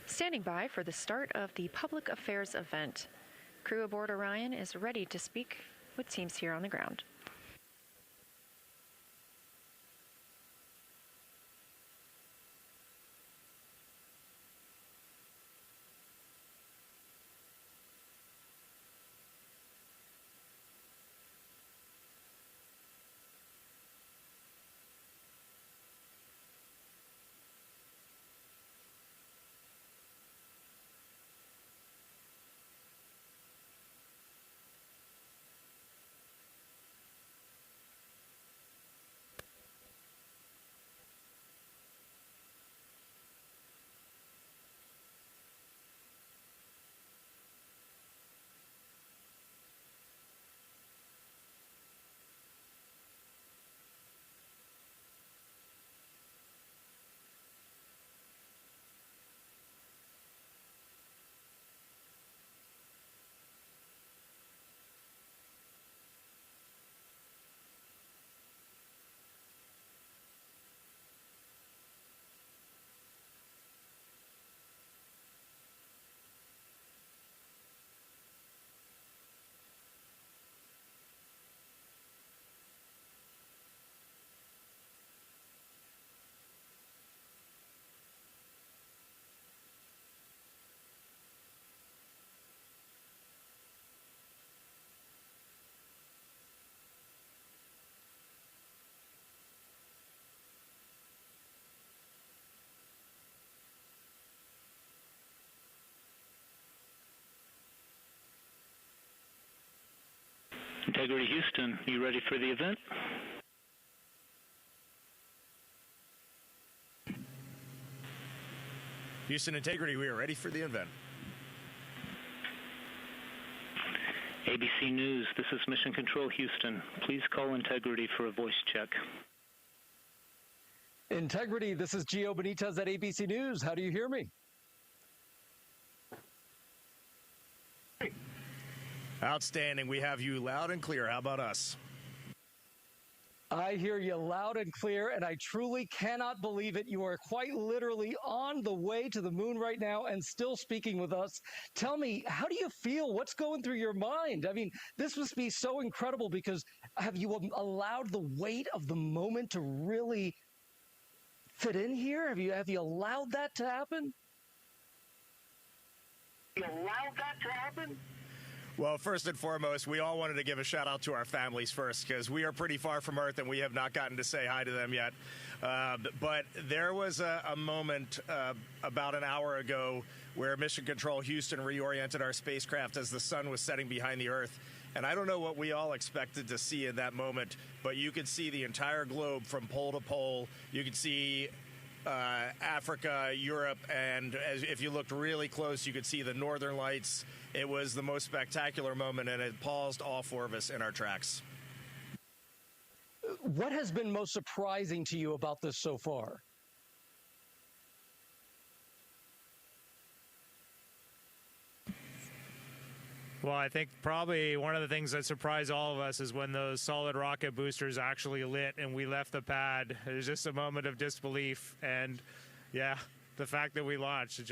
Standing by for the start of the public affairs event. Crew aboard Orion is ready to speak with teams here on the ground. Integrity Houston, you ready for the event? Houston Integrity, we are ready for the event. ABC News, this is Mission Control Houston. Please call Integrity for a voice check. Integrity, this is Gio Benitez at ABC News. How do you hear me? Outstanding. We have you loud and clear. How about us? I hear you loud and clear, and I truly cannot believe it. You are quite literally on the way to the moon right now and still speaking with us. Tell me, how do you feel? What's going through your mind? I mean, this must be so incredible because have you allowed the weight of the moment to really fit in here? Have you allowed that to happen? Well, first and foremost, we all wanted to give a shout out to our families first because we are pretty far from Earth and we have not gotten to say hi to them yet. But there was a moment about an hour ago where Mission Control Houston reoriented our spacecraft as the sun was setting behind the Earth. And I don't know what we all expected to see in that moment, but you could see the entire globe from pole to pole. You could see Africa, Europe, and if you looked really close, you could see the northern lights. It was the most spectacular moment, and it paused all four of us in our tracks. What has been most surprising to you about this so far? Well, I think probably one of the things that surprised all of us is when those solid rocket boosters actually lit and we left the pad. It was just a moment of disbelief. And yeah, the fact that we launched, it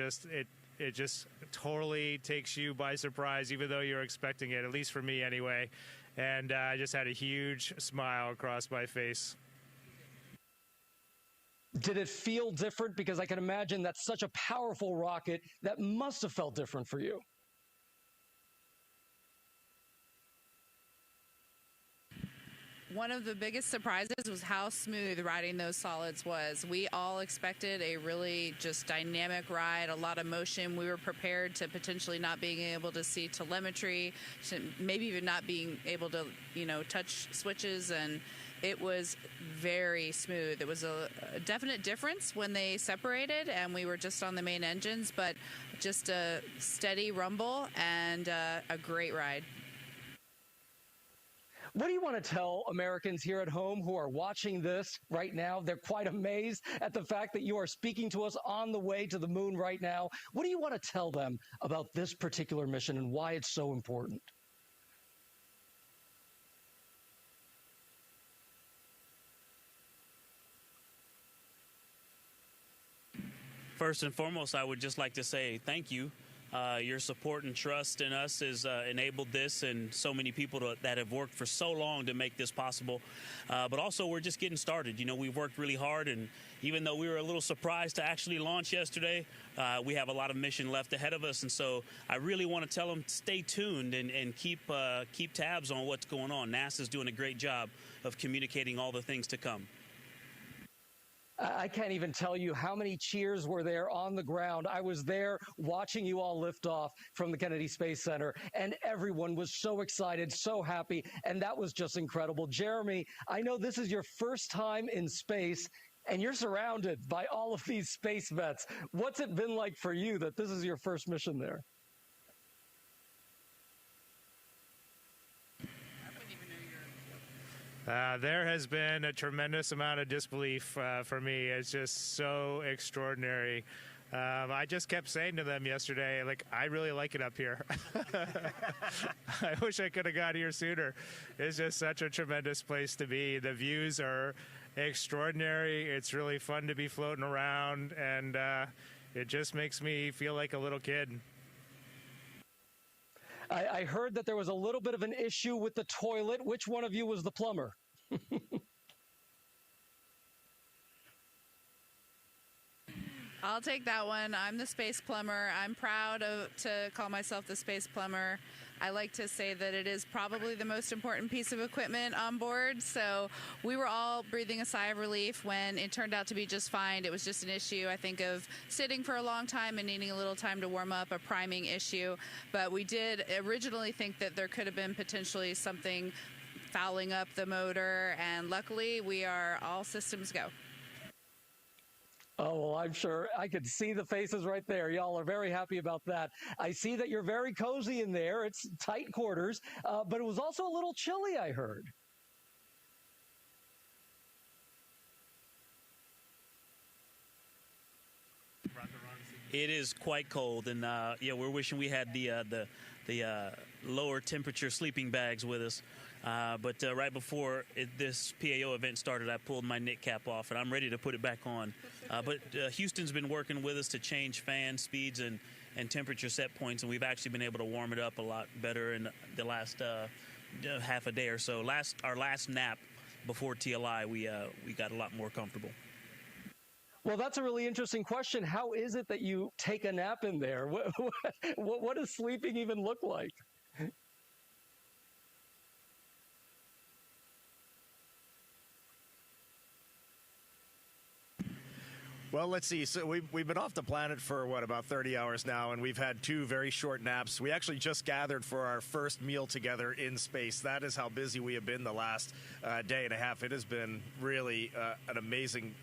just totally takes you by surprise, even though you're expecting it, at least for me anyway. And I just had a huge smile across my face. Did it feel different? Because I can imagine that's such a powerful rocket that must have felt different for you. One of the biggest surprises was how smooth riding those solids was. We all expected a really just dynamic ride, a lot of motion. We were prepared to potentially not being able to see telemetry, maybe even not being able to, touch switches, and it was very smooth. It was a definite difference when they separated and we were just on the main engines, but just a steady rumble and a great ride. What do you want to tell Americans here at home who are watching this right now? They're quite amazed at the fact that you are speaking to us on the way to the moon right now. What do you want to tell them about this particular mission and why it's so important? First and foremost, I would just like to say thank you. Your support and trust in us has enabled this, and so many people that have worked for so long to make this possible. But also, we're just getting started. You know, we've worked really hard, and even though we were a little surprised to actually launch yesterday, we have a lot of mission left ahead of us. And so I really want to tell them, stay tuned and keep tabs on what's going on. NASA's doing a great job of communicating all the things to come. I can't even tell you how many cheers were there on the ground. I was there watching you all lift off from the Kennedy Space Center, and everyone was so excited, so happy, and that was just incredible. Jeremy, I know this is your first time in space, and you're surrounded by all of these space vets. What's it been like for you that this is your first mission there? There has been a tremendous amount of disbelief for me. It's just so extraordinary. I just kept saying to them yesterday, like, I really like it up here. I wish I could have got here sooner. It's just such a tremendous place to be. The views are extraordinary. It's really fun to be floating around, and it just makes me feel like a little kid. I heard that there was a little bit of an issue with the toilet. Which one of you was the plumber? I'll take that one. I'm the space plumber. I'm proud to call myself the space plumber. I like to say that it is probably the most important piece of equipment on board. So we were all breathing a sigh of relief when it turned out to be just fine. It was just an issue, I think, of sitting for a long time and needing a little time to warm up, a priming issue. But we did originally think that there could have been potentially something fouling up the motor. And luckily, we are all systems go. Oh, well, I'm sure I could see the faces right there. Y'all are very happy about that. I see that you're very cozy in there. It's tight quarters, but it was also a little chilly, I heard. It is quite cold, and yeah, we're wishing we had the lower temperature sleeping bags with us. But right before this PAO event started, I pulled my knit cap off, and I'm ready to put it back on. But Houston's been working with us to change fan speeds and temperature set points, and we've actually been able to warm it up a lot better in the last half a day or so. Our last nap before TLI, we got a lot more comfortable. Well, that's a really interesting question. How is it that you take a nap in there? What does sleeping even look like? Well, let's see. So we've been off the planet for, about 30 hours now, and we've had 2 very short naps. We actually just gathered for our first meal together in space. That is how busy we have been the last day and a half. It has been really an amazing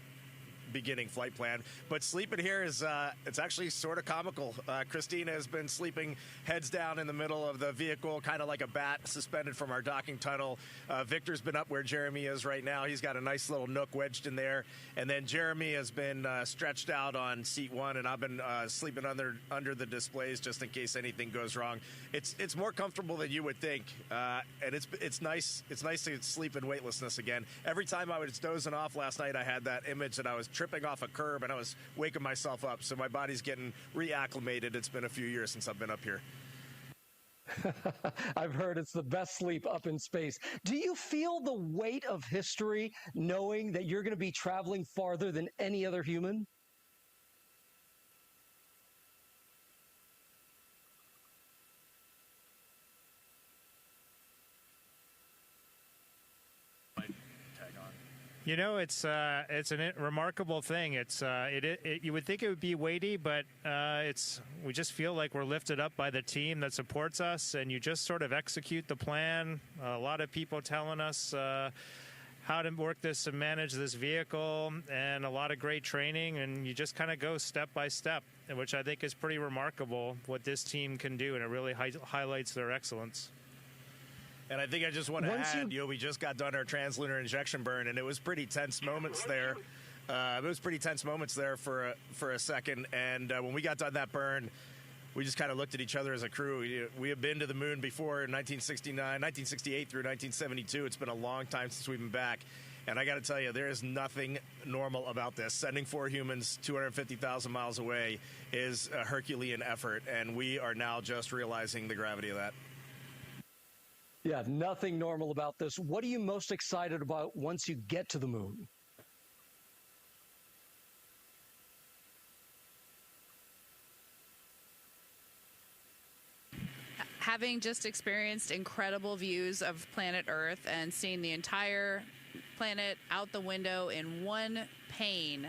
beginning flight plan, but sleeping here is it's actually sort of comical. Christina has been sleeping heads down in the middle of the vehicle, kind of like a bat suspended from our docking tunnel. Victor's been up where Jeremy is right now. He's got a nice little nook wedged in there, and then Jeremy has been stretched out on seat 1, and I've been sleeping under the displays just in case anything goes wrong. It's more comfortable than you would think, and it's nice to sleep in weightlessness again. Every time I was dozing off last night, I had that image that I was tripping off a curb and I was waking myself up. So my body's getting reacclimated. It's been a few years since I've been up here. I've heard it's the best sleep up in space. Do you feel the weight of history knowing that you're going to be traveling farther than any other human? You know, it's a remarkable thing. You would think it would be weighty, but we just feel like we're lifted up by the team that supports us, and you just sort of execute the plan. A lot of people telling us how to work this and manage this vehicle, and a lot of great training, and you just kind of go step by step, which I think is pretty remarkable what this team can do, and it really highlights their excellence. And I think I just want to add, we just got done our translunar injection burn, and it was pretty tense moments there. For a second. And when we got done that burn, we just kind of looked at each other as a crew. We have been to the moon before in 1968 through 1972. It's been a long time since we've been back. And I got to tell you, there is nothing normal about this. Sending 4 humans 250,000 miles away is a Herculean effort, and we are now just realizing the gravity of that. Yeah, nothing normal about this. What are you most excited about once you get to the moon? Having just experienced incredible views of planet Earth and seeing the entire planet out the window in one pane,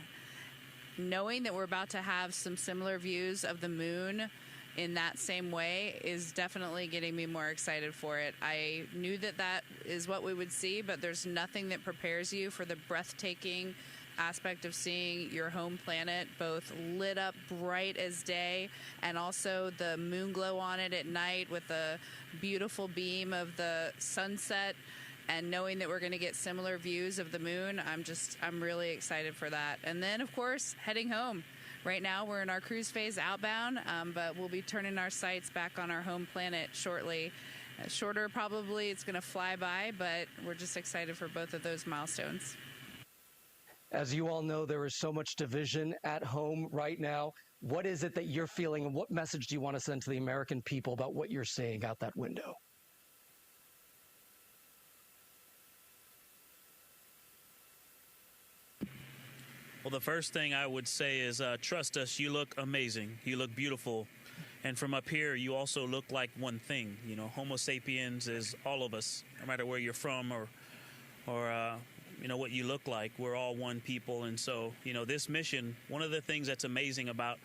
knowing that we're about to have some similar views of the moon in that same way is definitely getting me more excited for it. I knew that that is what we would see, but there's nothing that prepares you for the breathtaking aspect of seeing your home planet both lit up bright as day and also the moon glow on it at night with the beautiful beam of the sunset, and knowing that we're going to get similar views of the moon. I'm really excited for that. And then, of course, heading home. Right now we're in our cruise phase outbound, but we'll be turning our sights back on our home planet shortly. Shorter probably, it's going to fly by, but we're just excited for both of those milestones. As you all know, there is so much division at home right now. What is it that you're feeling, and what message do you want to send to the American people about what you're seeing out that window? Well, the first thing I would say is trust us. You look amazing. You look beautiful. And from up here, you also look like one thing. You know, Homo sapiens is all of us, no matter where you're from or you know, what you look like. We're all one people. And so, you know, this mission, one of the things that's amazing about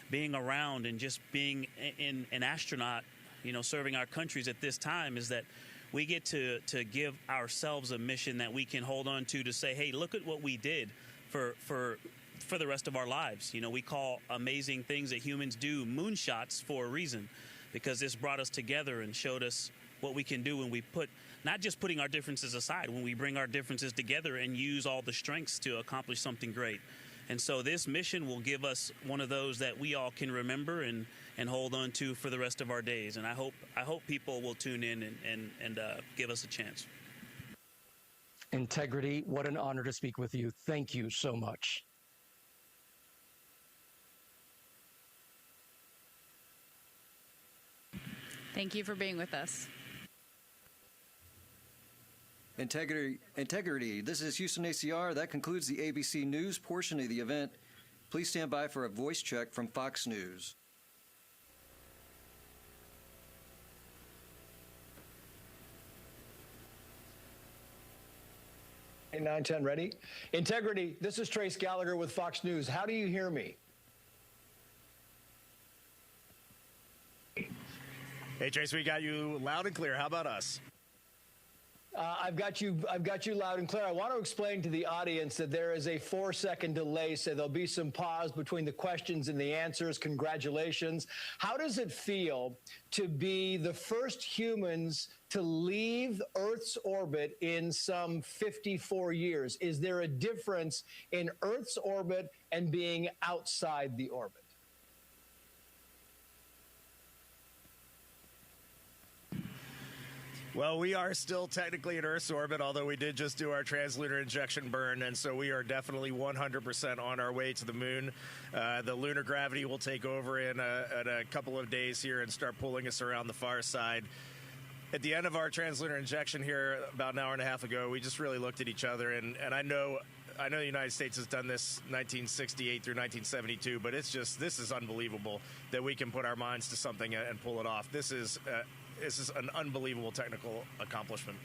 being around and just being an astronaut, you know, serving our countries at this time is that we get to give ourselves a mission that we can hold on to say, hey, look at what we did for the rest of our lives. You know, we call amazing things that humans do moonshots for a reason, because this brought us together and showed us what we can do when we put, not just putting our differences aside, when we bring our differences together and use all the strengths to accomplish something great. And so this mission will give us one of those that we all can remember and hold on to for the rest of our days. And I hope people will tune in and give us a chance. Integrity, what an honor to speak with you. Thank you so much. Thank you for being with us. Integrity. This is Houston ACR. That concludes the ABC News portion of the event. Please stand by for a voice check from Fox News. 910 ready. Integrity, this is Trace Gallagher with Fox News. How do you hear me? Hey, Trace, we got you loud and clear. How about us? I've got you loud and clear. I want to explain to the audience that there is a 4-second delay, so there'll be some pause between the questions and the answers. Congratulations. How does it feel to be the first humans to leave Earth's orbit in some 54 years? Is there a difference in Earth's orbit and being outside the orbit? Well, we are still technically in Earth's orbit, although we did just do our translunar injection burn, and so we are definitely 100% on our way to the moon. The lunar gravity will take over in a couple of days here and start pulling us around the far side. At the end of our translunar injection here about an hour and a half ago, we just really looked at each other, and I know the United States has done this 1968 through 1972, but this is unbelievable that we can put our minds to something and pull it off. This is an unbelievable technical accomplishment.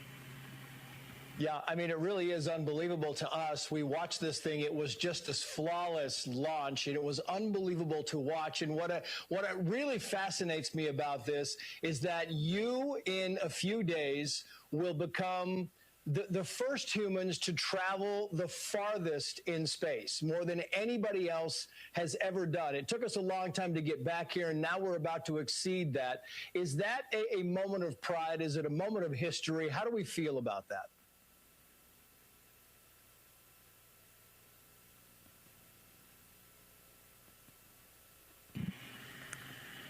Yeah, I mean, it really is unbelievable to us. We watched this thing. It was just this flawless launch, and it was unbelievable to watch. And what really fascinates me about this is that you, in a few days, will become the first humans to travel the farthest in space, more than anybody else has ever done. It took us a long time to get back here, and now we're about to exceed that. Is that a moment of pride? Is it a moment of history? How do we feel about that?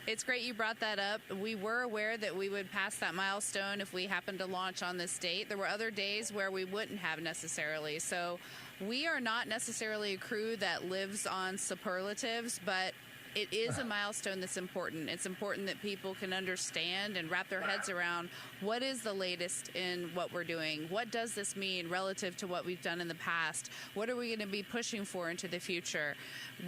It's great you brought that up. We were aware that we would pass that milestone if we happened to launch on this date. There were other days where we wouldn't have necessarily. So we are not necessarily a crew that lives on superlatives, but it is a milestone that's important. It's important that people can understand and wrap their heads around what is the latest in what we're doing. What does this mean relative to what we've done in the past? What are we going to be pushing for into the future?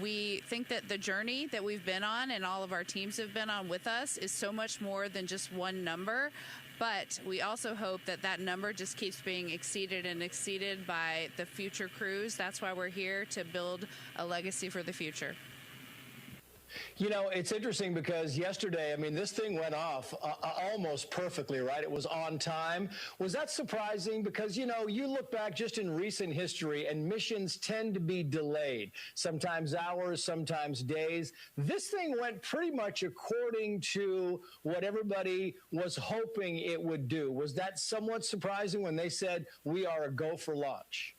We think that the journey that we've been on and all of our teams have been on with us is so much more than just one number. But we also hope that that number just keeps being exceeded and exceeded by the future crews. That's why we're here, to build a legacy for the future. You know, it's interesting because yesterday, I mean, this thing went off almost perfectly, right? It was on time. Was that surprising? Because, you know, you look back just in recent history and missions tend to be delayed, sometimes hours, sometimes days. This thing went pretty much according to what everybody was hoping it would do. Was that somewhat surprising when they said we are a go for launch?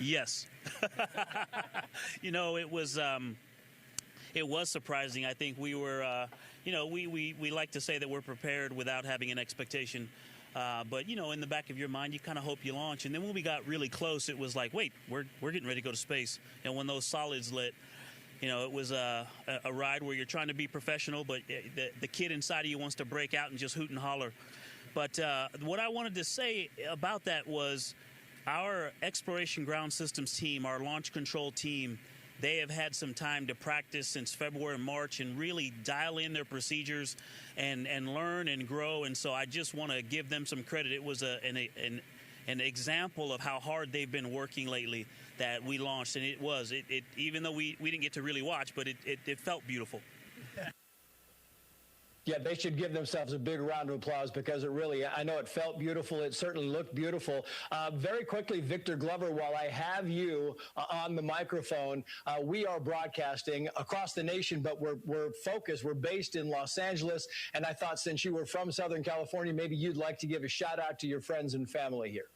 Yes. You know, it was surprising. I think we were, you know, we like to say that we're prepared without having an expectation. But, you know, in the back of your mind, you kind of hope you launch. And then when we got really close, it was like, wait, we're getting ready to go to space. And when those solids lit, you know, it was a ride where you're trying to be professional, but the kid inside of you wants to break out and just hoot and holler. But what I wanted to say about that was, our Exploration Ground Systems team, our launch control team, they have had some time to practice since February and March and really dial in their procedures and learn and grow. And so I just want to give them some credit. It was an example of how hard they've been working lately that we launched. And it was, even though we didn't get to really watch, but it felt beautiful. Yeah, they should give themselves a big round of applause because it really, I know it felt beautiful. It certainly looked beautiful. Very quickly, Victor Glover, while I have you on the microphone, we are broadcasting across the nation, but we're focused. We're based in Los Angeles. And I thought since you were from Southern California, maybe you'd like to give a shout out to your friends and family here.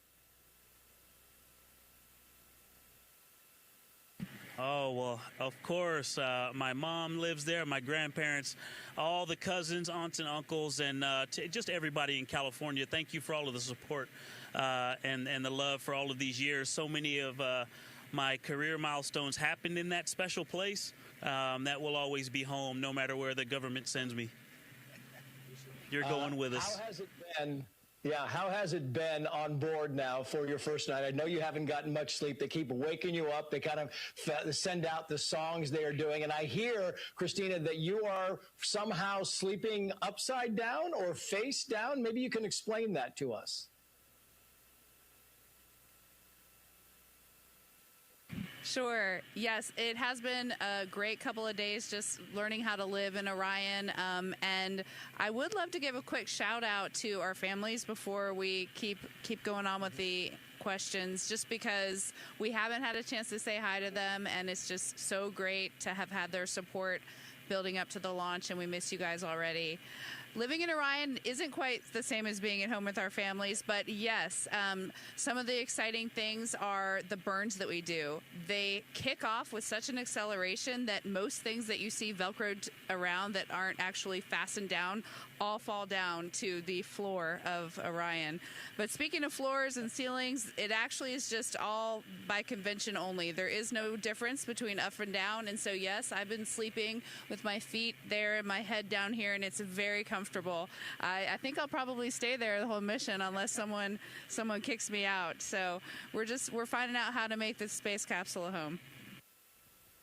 Oh, well, of course. My mom lives there, my grandparents, all the cousins, aunts and uncles, and just everybody in California. Thank you for all of the support and the love for all of these years. So many of my career milestones happened in that special place. That will always be home, no matter where the government sends me. You're going with us. How has it been? Yeah, how has it been on board now for your first night? I know you haven't gotten much sleep. They keep waking you up. They kind of send out the songs they are doing. And I hear, Christina, that you are somehow sleeping upside down or face down. Maybe you can explain that to us. Sure. Yes, it has been a great couple of days just learning how to live in Orion. And I would love to give a quick shout out to our families before we keep going on with the questions, just because we haven't had a chance to say hi to them. And it's just so great to have had their support building up to the launch. And we miss you guys already. Living in Orion isn't quite the same as being at home with our families, but yes, some of the exciting things are the burns that we do. They kick off with such an acceleration that most things that you see Velcroed around that aren't actually fastened down all fall down to the floor of Orion. But speaking of floors and ceilings, it actually is just all by convention only. There is no difference between up and down, and so yes, I've been sleeping with my feet there and my head down here, and it's very comfortable. I think I'll probably stay there the whole mission unless someone kicks me out. So we're finding out how to make this space capsule a home.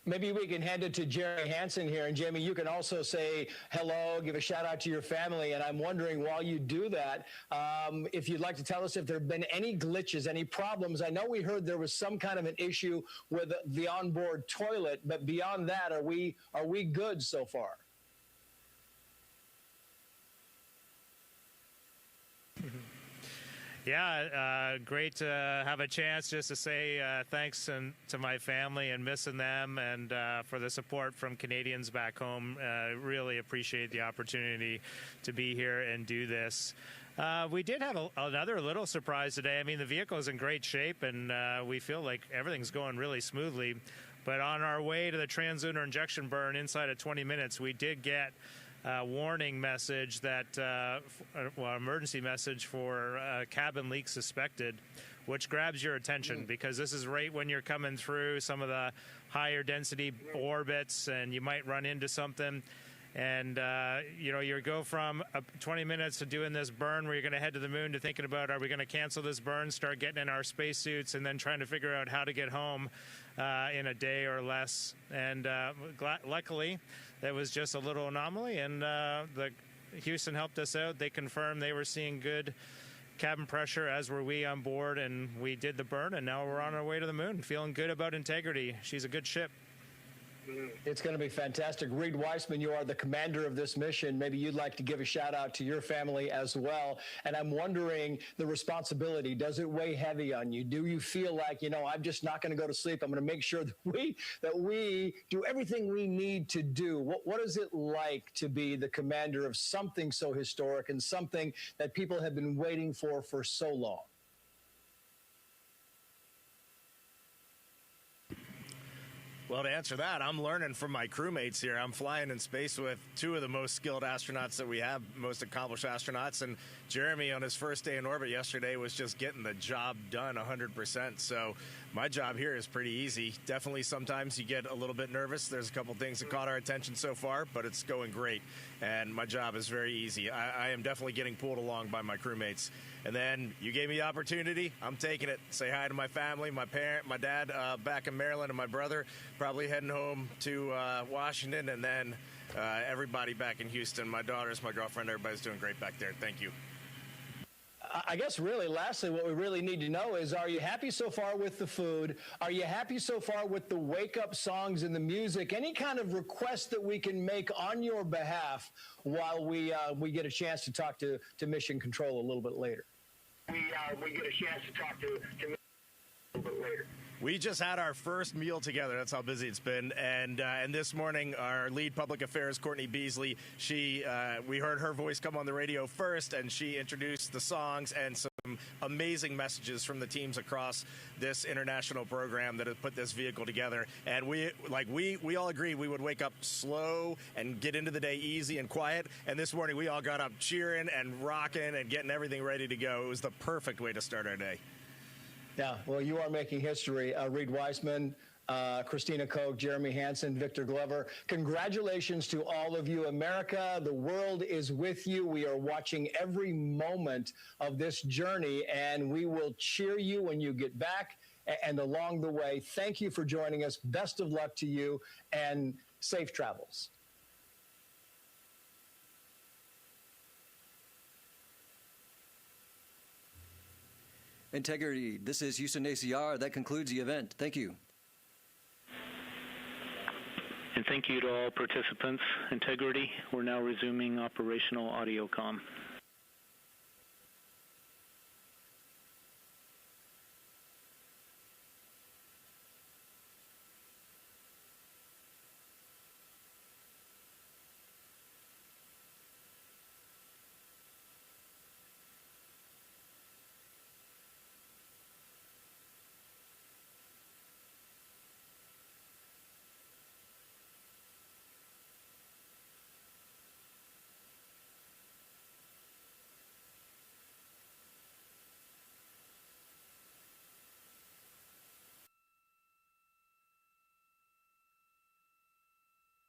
Maybe we can hand it to Jerry Hansen here. And Jamie, you can also say hello, give a shout out to your family. And I'm wondering, while you do that, if you'd like to tell us if there have been any glitches, any problems. I know we heard there was some kind of an issue with the onboard toilet, but beyond that, are we good so far? Yeah, great to have a chance just to say thanks to my family and missing them, and for the support from Canadians back home. Really appreciate the opportunity to be here and do this. We did have another little surprise today. I mean, the vehicle is in great shape, and we feel like everything's going really smoothly. But on our way to the translunar injection burn inside of 20 minutes, we did get a warning message that, emergency message for cabin leak suspected, which grabs your attention because this is right when you're coming through some of the higher density orbits and you might run into something. And, you go from 20 minutes to doing this burn where you're going to head to the moon to thinking about, are we going to cancel this burn, start getting in our spacesuits, and then trying to figure out how to get home in a day or less. And luckily, that was just a little anomaly, and Houston helped us out. They confirmed they were seeing good cabin pressure, as were we on board, and we did the burn, and now we're on our way to the moon, feeling good about Integrity. She's a good ship. It's going to be fantastic. Reed Weissman, you are the commander of this mission. Maybe you'd like to give a shout out to your family as well. And I'm wondering, the responsibility, does it weigh heavy on you? Do you feel like, I'm just not going to go to sleep. I'm going to make sure that we do everything we need to do. What is it like to be the commander of something so historic and something that people have been waiting for so long? Well, to answer that, I'm learning from my crewmates here. I'm flying in space with two of the most skilled astronauts that we have, most accomplished astronauts. And Jeremy, on his first day in orbit yesterday, was just getting the job done 100%. So my job here is pretty easy. Definitely sometimes you get a little bit nervous. There's a couple things that caught our attention so far, but it's going great. And my job is very easy. I am definitely getting pulled along by my crewmates. And then you gave me the opportunity. I'm taking it. Say hi to my family, my parent, my dad back in Maryland, and my brother probably heading home to Washington, and then everybody back in Houston. My daughters, my girlfriend, everybody's doing great back there. Thank you. I guess really, lastly, what we really need to know is, are you happy so far with the food? Are you happy so far with the wake-up songs and the music? Any kind of request that we can make on your behalf while we get a chance to talk to Mission Control a little bit later? We get a chance to talk to Mission Control a little bit later. We just had our first meal together. That's how busy it's been. And this morning, our lead public affairs, Courtney Beasley, we heard her voice come on the radio first, and she introduced the songs and some amazing messages from the teams across this international program that have put this vehicle together. And we all agreed we would wake up slow and get into the day easy and quiet. And this morning, we all got up cheering and rocking and getting everything ready to go. It was the perfect way to start our day. Yeah, well, you are making history. Reed Weissman, Christina Koch, Jeremy Hansen, Victor Glover. Congratulations to all of you. America, the world is with you. We are watching every moment of this journey, and we will cheer you when you get back and along the way. Thank you for joining us. Best of luck to you, and safe travels. Integrity, this is Houston ACR. That concludes the event. Thank you. And thank you to all participants. Integrity, we're now resuming operational audio comm.